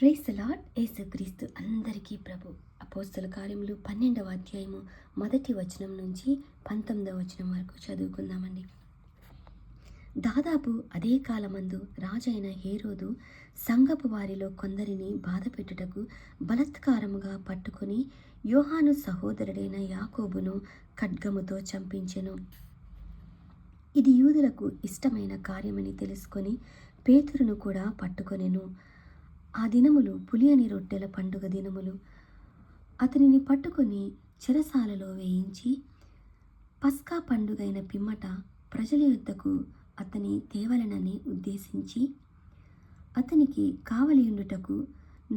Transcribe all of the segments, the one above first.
Praise the lord. యేసుక్రీస్తు అందరికీ ప్రభు. అపోస్తల కార్యములు 12వ అధ్యాయము మొదటి వచనం నుంచి 19వ వచనం వరకు చదువుకుందామండి. దాదాపు అదే కాలమందు రాజైన హేరోదు సంఘపు వారిలో కొందరిని బాధపెట్టుటకు బలత్కారముగా పట్టుకొని యోహాను సహోదరుడైన యాకోబును ఖడ్గముతో చంపించెను. ఇది యూదులకు ఇష్టమైన కార్యమని తెలుసుకొని పేతురును కూడా పట్టుకొనెను. ఆ దినములు పులియని రొట్టెల పండుగ దినములు. అతనిని పట్టుకొని చెరసాలలో వేయించి పస్కా పండుగైన పిమ్మట ప్రజల యొద్దకు అతని తేవలనని ఉద్దేశించి అతనికి కావలియుండుటకు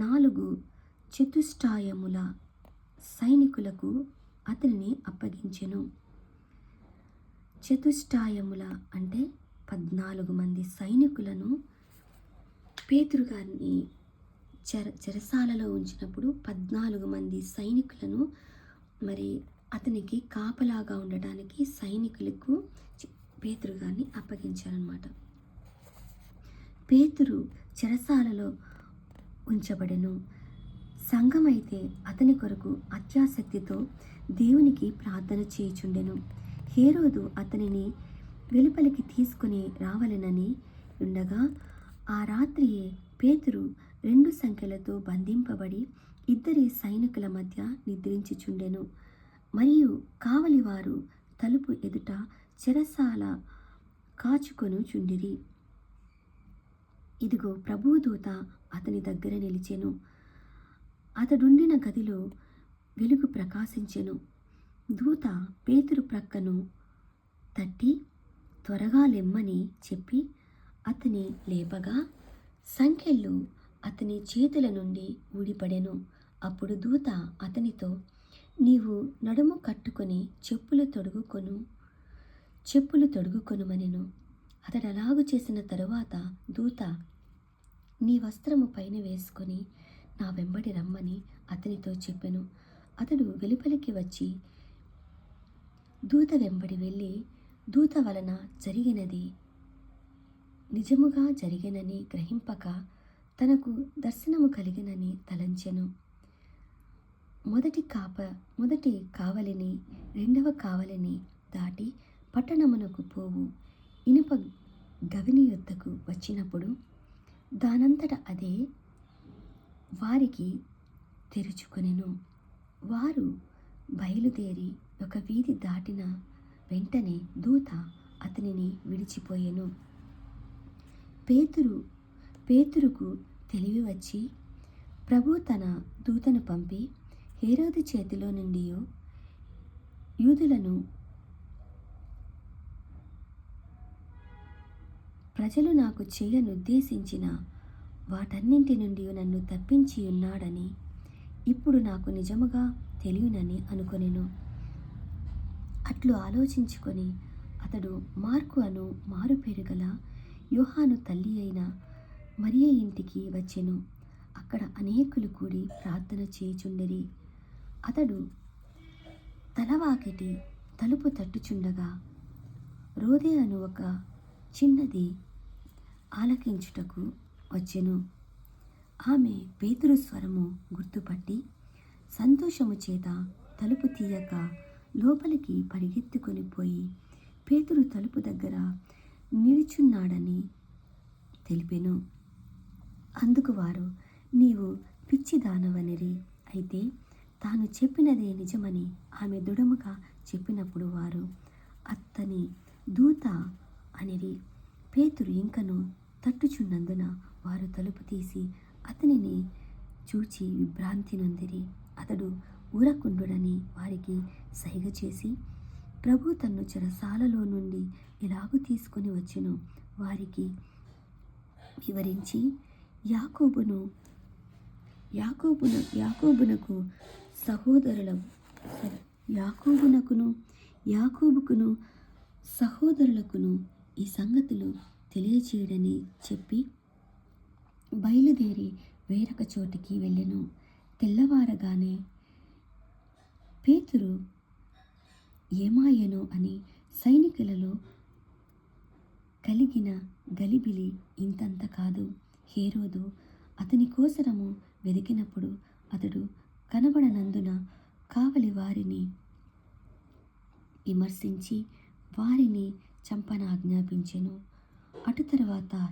4 చతుష్టాయముల సైనికులకు అతనిని అప్పగించెను. చతుష్టాయముల అంటే 14 మంది సైనికులను పేతురు గారిని చెరసాలలో ఉంచినప్పుడు 14 మంది సైనికులను మరి అతనికి కాపలాగా ఉండడానికి సైనికులకు పేతురు గారిని అప్పగించారనమాట. పేతురు చెరసాలలో ఉంచబడెను. సంఘమైతే అతని కొరకు అత్యాసక్తితో దేవునికి ప్రార్థన చేయుచుండెను. హేరోదు అతనిని వెలుపలికి తీసుకుని రావాలనని ఉండగా ఆ రాత్రియే పేతురు 2 సంకెళ్లతో బంధింపబడి 2 సైనికుల మధ్య నిద్రించుచుండెను. మరియు కావలివారు తలుపు ఎదుట చెరసాల కాచుకొనుచుండిరి. ఇదిగో ప్రభువు దూత అతని దగ్గర నిలిచెను. అతడుండిన గదిలో వెలుగు ప్రకాశించెను. దూత పేతురు ప్రక్కను తట్టి త్వరగా లెమ్మని చెప్పి అతని లేపగా సంకెళ్ళు అతని చేతుల నుండి ఊడిపడెను. అప్పుడు దూత అతనితో, నీవు నడుము కట్టుకొని చెప్పులు తొడుగుకొనుమనెను. అతడు అలాగు చేసిన తరువాత దూత, నీ వస్త్రము పైన వేసుకొని నా వెంబడి రమ్మని అతనితో చెప్పెను. అతడు వెలుపలికి వచ్చి దూత వెంబడి వెళ్ళి దూత వలన జరిగినది నిజముగా జరిగినని గ్రహింపక తనకు దర్శనము కలిగినని తలంచెను. మొదటి కావలిని 2వ కావలిని దాటి పట్టణమునకు పోవు ఇనుప గవిని యొద్దకు వచ్చినప్పుడు దానంతట అదే వారికి తెరుచుకొనెను. వారు బయలుదేరి ఒక వీధి దాటిన వెంటనే దూత అతనిని విడిచిపోయెను. పేతురుకు తెలివి వచ్చి ప్రభు తన దూతను పంపి హేరోదు చేతిలో నుండి యూదులను ప్రజలు నాకు చేయనుద్దేశించిన వాటన్నింటి నుండి నన్ను తప్పించి ఉన్నాడని ఇప్పుడు నాకు నిజముగా తెలియనని అనుకొనెను. అట్లు ఆలోచించుకొని అతడు మార్కు అను మారుపేరు గల యోహాను తల్లి అయిన మరియ ఇంటికి వచ్చెను. అక్కడ అనేకులు కూడి ప్రార్థన చేయుచుండిరి. అతడు తలవాకిటి తలుపు తట్టుచుండగా రోదే అను ఒక చిన్నది ఆలకించుటకు వచ్చెను. ఆమె పేతురు స్వరము గుర్తుపట్టి సంతోషము చేత తలుపు తీయక లోపలికి పరిగెత్తుకొని పోయి పేతురు తలుపు దగ్గర నిలుచున్నాడని తెలిపెను. అందుకు వారు, నీవు పిచ్చిదానవనిరి. అయితే తాను చెప్పినదే నిజమని ఆమె దృఢముగా చెప్పినప్పుడు వారు అతని దూత అనిరి. పేతురు ఇంకను తట్టుచున్నందున వారు తలుపు తీసి అతనిని చూచి విభ్రాంతి నొందిరి. అతడు ఊరకుండుడని వారికి సైగ చేసి ప్రభు తన్ను చెరసాలలో నుండి ఎలాగూ తీసుకొని వచ్చెను వారికి వివరించి యాకోబుకును సహోదరులకును ఈ సంగతులు తెలియచేయడని చెప్పి బయలుదేరి వేరొక చోటికి వెళ్ళెను. తెల్లవారగానే పేతురు ఏమాయెనో అని సైనికులలో కలిగిన గలిబిలి ఇంతంత కాదు. హేరోదు అతని కోసరము వెదికినప్పుడు అతడు కనబడనందున కావలి వారిని విమర్శించి వారిని చంపనాజ్ఞాపించెను. అటు తరువాత